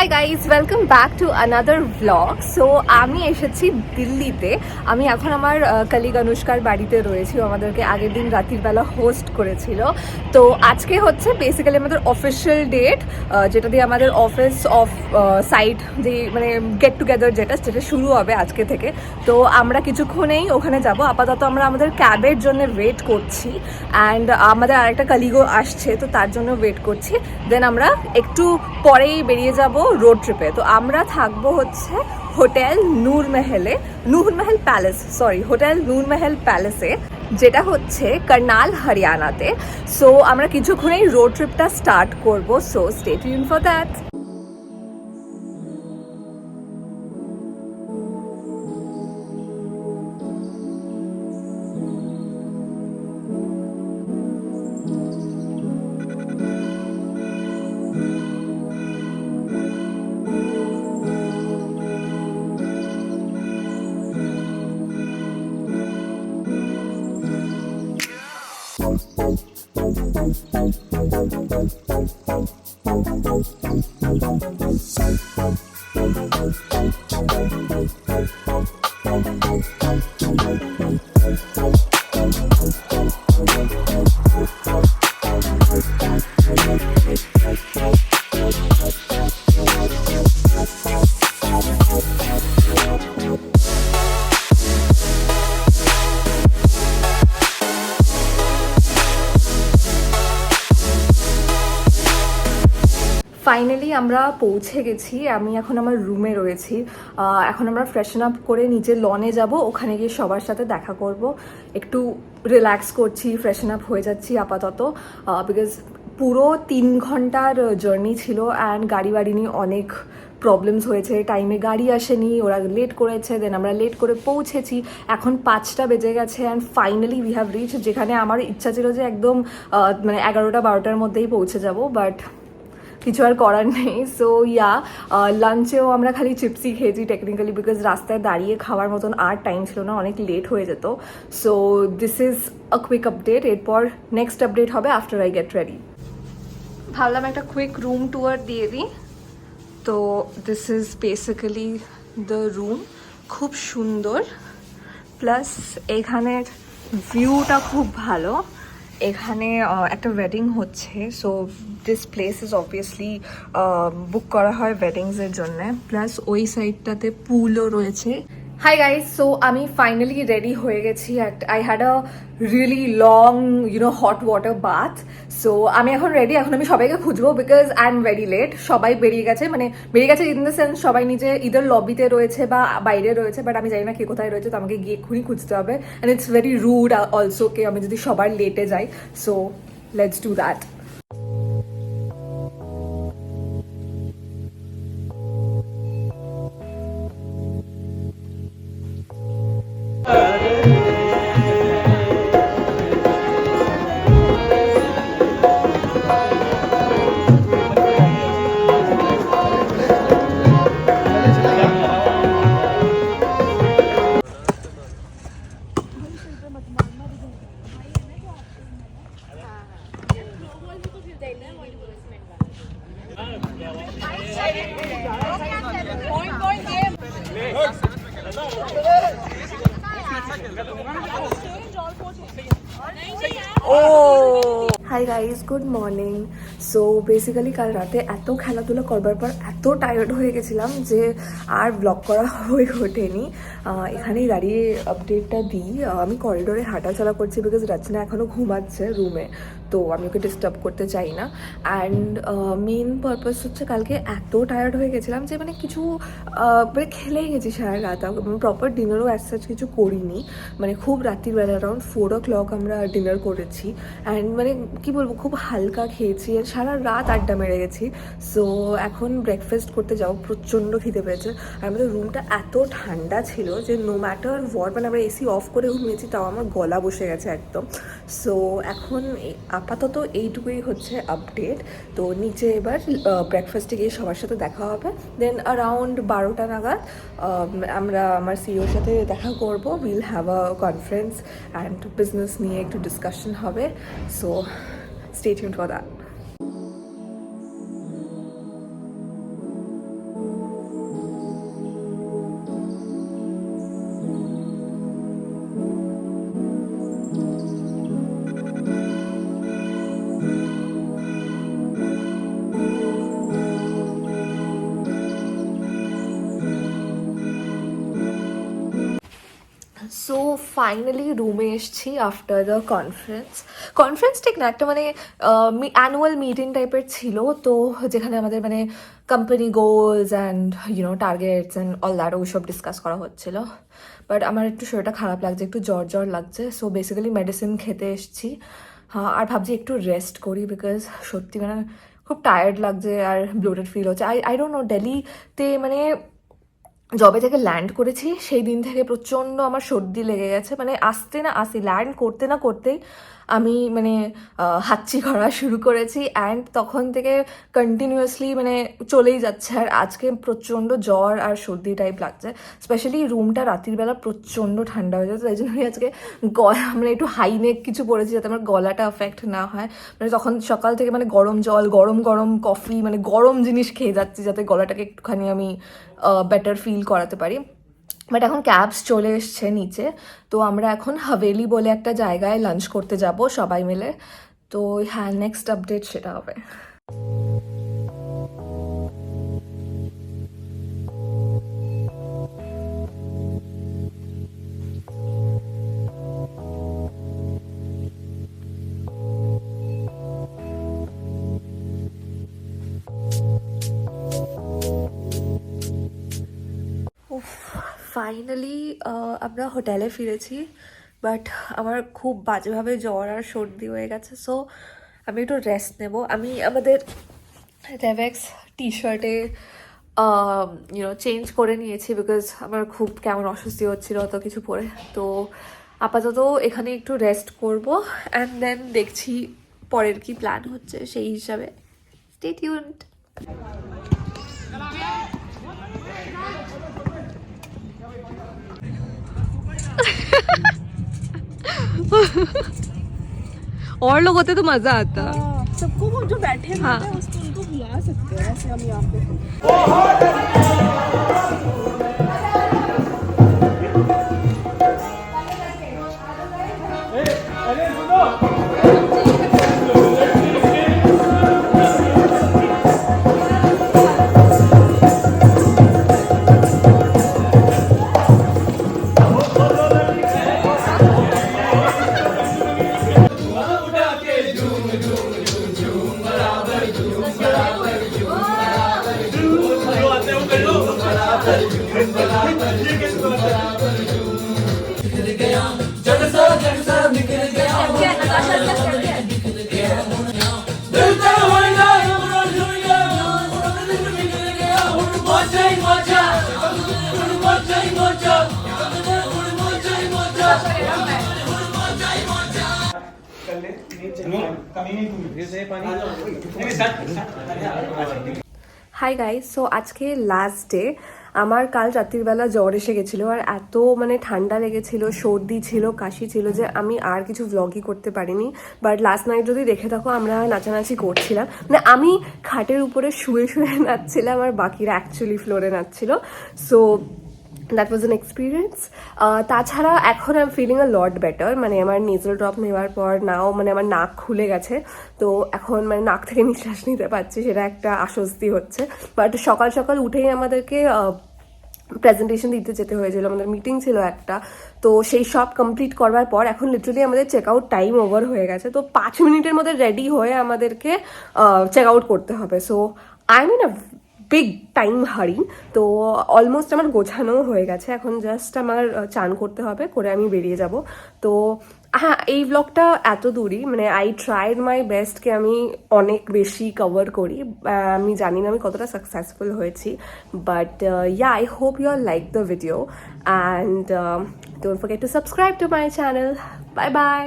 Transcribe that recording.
Hi guys, welcome back to another vlog. So আমি এসেছি দিল্লিতে। আমি এখন আমার কলিগ অনুষ্কার বাড়িতে রয়েছি। আমাদেরকে আগের দিন রাতের বেলা হোস্ট করেছিল। তো আজকে হচ্ছে বেসিক্যালি আমাদের অফিসিয়াল ডেট, যেটা দিয়ে আমাদের অফিস অফ সাইট যে মানে গেট টুগেদার যেটা শুরু হবে আজকে থেকে। তো আমরা কিছুক্ষণেই ওখানে যাব। আপাতত আমরা আমাদের ক্যাবের জন্য ওয়েট করছি, অ্যান্ড আমাদের আরেকটা কলিগও আসছে, তো তার জন্য ওয়েট করছি। দেন আমরা একটু পরেই বেরিয়ে যাব রোড ট্রিপে। তো আমরা থাকবো হচ্ছে হোটেল নূরমহল প্যালেসে, যেটা হচ্ছে কার্নাল হরিয়ানাতে। সো আমরা কিছুক্ষণেই রোড ট্রিপটা স্টার্ট করবো। So stay tune for that. Finally আমরা পৌঁছে গেছি। আমি এখন আমার রুমে রয়েছি। এখন আমরা ফ্রেশন আপ করে নিচে লনে যাব, ওখানে গিয়ে সবার সাথে দেখা করব। একটু রিল্যাক্স করছি, ফ্রেশন আপ হয়ে যাচ্ছি আপাতত, বিকজ পুরো 3 ঘন্টার জার্নি ছিল, অ্যান্ড গাড়ি বাড়ি নিয়ে অনেক প্রবলেমস হয়েছে। টাইমে গাড়ি আসেনি, ওরা লেট করেছে, দেন আমরা লেট করে পৌঁছেছি। এখন 5টা বেজে গেছে, and finally we have rich, যেখানে আমার ইচ্ছা ছিল যে একদম মানে 11টা-12টার মধ্যেই পৌঁছে যাব, বাট কিছু আর করার নেই। সো লাঞ্চেও আমরা খালি চিপসই খেয়েছি টেকনিক্যালি, বিকজ রাস্তায় দাঁড়িয়ে খাওয়ার মতন আর টাইম ছিল না, অনেক লেট হয়ে যেত। So this is a quick update. এরপর নেক্সট আপডেট হবে আফটার আই গেট রেডি। ভাবলাম একটা কুইক রুম ট্যুর দিয়ে দিই। তো this is basically the room. খুব সুন্দর, প্লাস এখানের ভিউটা খুব ভালো। এখানে একটা ওয়েডিং হচ্ছে, so this place is obviously book করা হয় ওয়েডিংসের জন্য। প্লাস ওই সাইডটাতে পুলও রয়েছে। হাই গাইজ, সো আমি ফাইনালি রেডি হয়ে গেছি। I had a really long hot water bath. So আমি এখন রেডি। এখন আমি সবাইকে খুঁজবো, because I am very late. সবাই বেরিয়ে গেছে ইন দ্য সেন্স সবাই নিজে ইদার লবিতে রয়েছে বা বাইরে রয়েছে, বাট আমি জানি না কে কোথায় রয়েছে। তো আমাকে গিয়ে এক্ষুনি খুঁজতে হবে, and it's very rude also কে আমি যদি সবার লেটে যাই। So let's do that. Hi guys, good morning. So basically কাল রাতে এত খেলাধুলা করবার পর এত টায়ার্ড হয়ে গেছিলাম যে আর ব্লগ করা হয়ে ওঠেনি। এখানেই দাঁড়িয়ে আপডেটটা দিই। আমি করিডোরে হাঁটাচলা করছি, বিকজ রচনা এখনও ঘুমাচ্ছে রুমে, তো আমি ওকে ডিস্টার্ব করতে চাই না। অ্যান্ড মেন পারপাস হচ্ছে কালকে এত টায়ার্ড হয়ে গেছিলাম যে মানে কিছু মানে খেলেই গেছি সারা রাত। প্রপার ডিনারও অ্যাজ সাচ কিছু করিনি, মানে খুব রাত্রিবেলা অ্যারাউন্ড 4 o'clock আমরা ডিনার করেছি। অ্যান্ড মানে কি বলবো, খুব হালকা খেয়েছি, আর সারা রাত আড্ডা মেরে গেছি। সো এখন ব্রেকফাস্ট করতে যাও, প্রচণ্ড খিদে পেয়েছে। আর আমাদের রুমটা এত ঠান্ডা ছিল যে নো ম্যাটার হোয়াট, মানে আমরা এসি অফ করে ঘুমিয়েছি, তাও আমার গলা বসে গেছে একদম। সো এখন আপাতত এইটুকুই হচ্ছে আপডেট। তো নিচে এবার ব্রেকফাস্টে গিয়ে সবার সাথে দেখা হবে। দেন অ্যারাউন্ড 12টা নাগাদ আমরা আমার সিইওর সাথে দেখা করব। Will have a conference and business নিয়ে একটু ডিসকাশন হবে। So stay tuned for that. Finally রুমে এসেছি আফটার দ্য কনফারেন্স ঠিক না, একটা মানে অ্যানুয়াল মিটিং টাইপের ছিল, তো যেখানে আমাদের মানে company goals and targets and all that ওইসব ডিসকাস করা হচ্ছিল। বাট আমার একটু শরীরটা খারাপ লাগছে, একটু জ্বর লাগছে, সো বেসিক্যালি মেডিসিন খেতে এসেছি। হ্যাঁ, আর ভাবছি একটু রেস্ট করি বিকজ সত্যি মানে খুব টায়ার্ড লাগছে আর ব্লোটেড ফিল হচ্ছে। আই ডোন্ট নো, দিল্লিতে মানে জবে থেকে ল্যান্ড করেছি সেই দিন থেকে প্রচণ্ড আমার সর্দি লেগে গেছে, মানে ল্যান্ড করতে না করতেই আমি মানে হাঁচি করা শুরু করেছি অ্যান্ড তখন থেকে কন্টিনিউয়াসলি মানে চলেই যাচ্ছে। আর আজকে প্রচণ্ড জ্বর আর সর্দি টাইপ লাগছে, স্পেশালি রুমটা রাতের বেলা প্রচণ্ড ঠান্ডা হয়ে যাচ্ছে, তাই জন্য আমি আজকে গলা মানে একটু হাই নেক কিছু পরেছি যাতে আমার গলাটা এফেক্ট না হয়। মানে তখন সকাল থেকে মানে গরম জল, গরম গরম কফি, মানে গরম জিনিস খেয়ে যাচ্ছি যাতে গলাটাকে একটুখানি আমি বেটার ফিল করাতে পারি। বাট এখন ক্যাবস চলে এসছে নিচে, তো আমরা এখন হাভেলি বলে একটা জায়গায় লাঞ্চ করতে যাব সবাই মিলে। তো হ্যাঁ, নেক্সট আপডেট সেটা হবে। ফাইনালি আমরা হোটেলে ফিরেছি, বাট আমার খুব বাজেভাবে জ্বর আর সর্দি হয়ে গেছে, সো আমি একটু রেস্ট নেব। আমি আমাদের রেভেক্স টি শার্টে চেঞ্জ করে নিয়েছি বিকজ আমার খুব কেমন অস্বস্তি হচ্ছিল অত কিছু পরে। তো আপাতত এখানে একটু রেস্ট করব অ্যান্ড দেন দেখছি পরের কি প্ল্যান হচ্ছে সেই হিসাবে। Stay tuned. और लोग होते तो मजा आता। सबको वो जो बैठे हाँ। हैं उसको उनको बुला सकते हैं, ऐसे हम यहाँ पे। হাই গাইস, সো আজকে লাস্ট ডে। আমার কাল রাত্রিবেলা জ্বর এসে গেছিলো আর এত মানে ঠান্ডা লেগেছিল, সর্দি ছিল, কাশি ছিল যে আমি আর কিছু ভ্লগই করতে পারিনি। বাট লাস্ট নাইট যদি দেখে থাকো আমরা নাচানাচি করছিলাম, মানে আমি খাটের উপরে শুয়ে শুয়ে নাচছিলাম আর বাকিরা অ্যাকচুয়ালি ফ্লোরে নাচছিল। So that was an experience. তাছাড়া এখন I am feeling a lot better, মানে আমার নেজাল ড্রপ নেওয়ার পর নাও মানে আমার নাক খুলে গেছে, তো এখন মানে নাক থেকে নিঃশ্বাস নিতে পারছি, সেটা একটা আশ্বস্তি হচ্ছে। বাট সকাল সকাল উঠেই আমাদেরকে প্রেজেন্টেশন দিতে যেতে হয়েছিল, আমাদের মিটিং ছিল একটা, তো সেই সব কমপ্লিট করবার পর এখন লিটারালি আমাদের চেক আউট টাইম ওভার হয়ে গেছে, তো 5 মিনিটের মধ্যে রেডি হয়ে আমাদেরকে চেক আউট করতে হবে। So I mean a big time hurry. তো অলমোস্ট আমার গোছানো হয়ে গেছে, এখন জাস্ট আমার চান করতে হবে, করে আমি বেরিয়ে যাব। তো হ্যাঁ, এই ব্লগটা এত দূরই, মানে আই ট্রাইড মাই বেস্টকে আমি অনেক বেশি কভার করি। আমি জানি না আমি কতটা সাকসেসফুল হয়েছি, but yeah, I hope you are like the video and don't forget to subscribe to my channel. Bye by.